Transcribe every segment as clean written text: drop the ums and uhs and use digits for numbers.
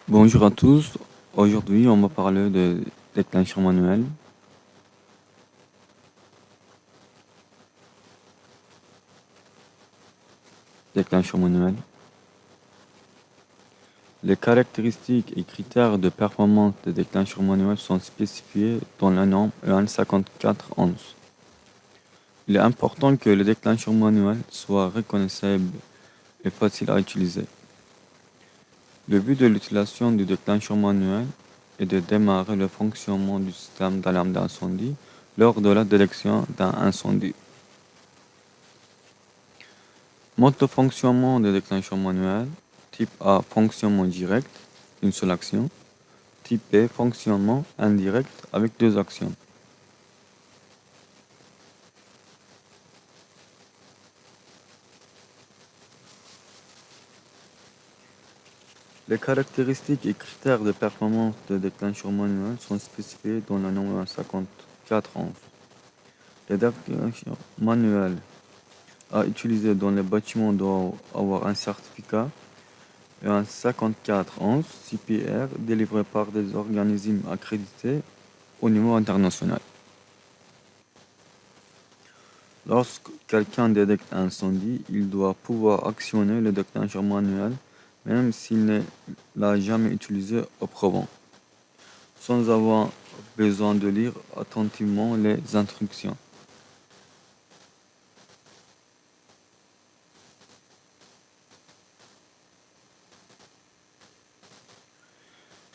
Bonjour à tous. Aujourd'hui, on va parler de déclencheur manuel. Déclencheur manuel. Les caractéristiques et critères de performance des déclencheurs manuels sont spécifiés dans la norme EN 5411. Il est important que le déclencheur manuel soit reconnaissable et facile à utiliser. Le but de l'utilisation du déclencheur manuel est de démarrer le fonctionnement du système d'alarme d'incendie lors de la détection d'un incendie. Mode de fonctionnement des déclencheurs manuels. Type A, fonctionnement direct, une seule action. Type B, fonctionnement indirect avec deux actions. Les caractéristiques et critères de performance des déclencheurs manuels sont spécifiés dans la norme 5411. Les déclencheurs manuels à utiliser dans les bâtiments doivent avoir un certificat et un 5411 CPR délivré par des organismes accrédités au niveau international. Lorsque quelqu'un détecte un incendie, il doit pouvoir actionner le déclencheur manuel même s'il ne l'a jamais utilisé auparavant, sans avoir besoin de lire attentivement les instructions.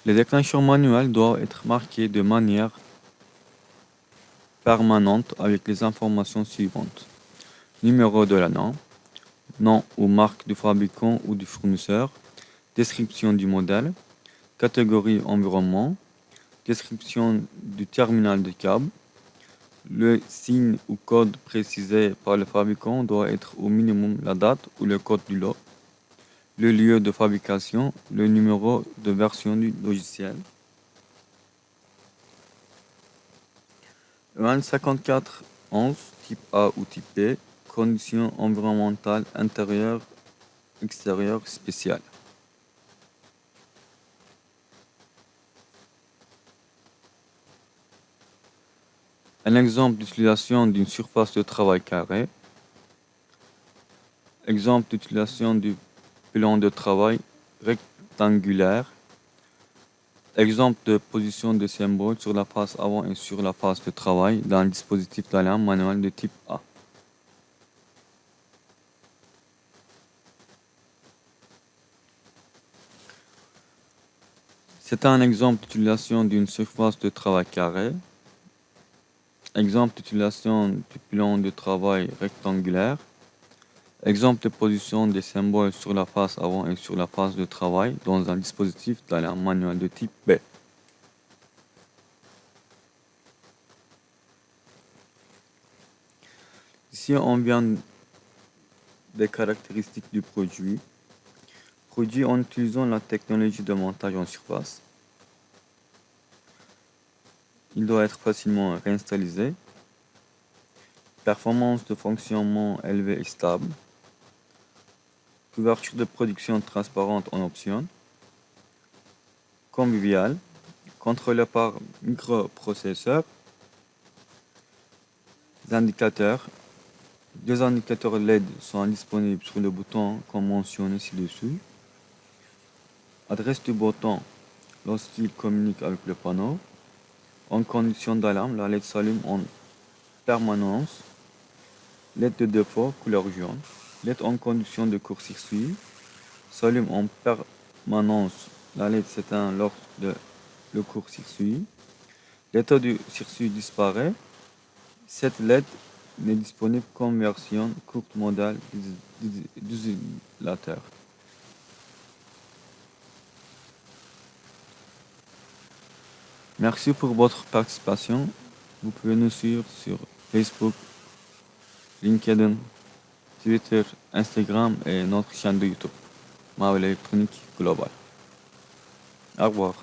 Les déclencheurs manuels doivent être marqués de manière permanente avec les informations suivantes. Numéro de la norme, nom ou marque du fabricant ou du fournisseur, description du modèle, catégorie environnement, description du terminal de câble. Le signe ou code précisé par le fabricant doit être au minimum la date ou le code du lot, le lieu de fabrication, le numéro de version du logiciel. EN 5411, type A ou type B, conditions environnementales intérieures, extérieures spéciales. Un exemple d'utilisation d'une surface de travail carré. Exemple d'utilisation du plan de travail rectangulaire. Exemple de position de symbole sur la face avant et sur la face de travail d'un dispositif d'alarme manuel de type A. C'est un exemple d'utilisation d'une surface de travail carré. Exemple d'utilisation du plan de travail rectangulaire. Exemple de position des symboles sur la face avant et sur la face de travail dans un dispositif d'alarme manuel de type B. Ici, on vient des caractéristiques du produit. Produit en utilisant la technologie de montage en surface. Il doit être facilement réinstallé. Performance de fonctionnement élevée et stable. Couverture de production transparente en option. Convivial. Contrôlé par microprocesseur. Indicateurs. Deux indicateurs LED sont disponibles sur le bouton comme mentionné ci-dessous. Adresse du bouton lorsqu'il communique avec le panneau. En condition d'alarme, la LED s'allume en permanence. LED de défaut, couleur jaune. LED en condition de court-circuit s'allume en permanence. La LED s'éteint lors de le court-circuit. L'état du circuit disparaît. Cette LED n'est disponible qu'en version courte modèle d'utilisateur. Merci pour votre participation. Vous pouvez nous suivre sur Facebook, LinkedIn, Twitter, Instagram et notre chaîne de YouTube, Mavel Électronique Global. Au revoir.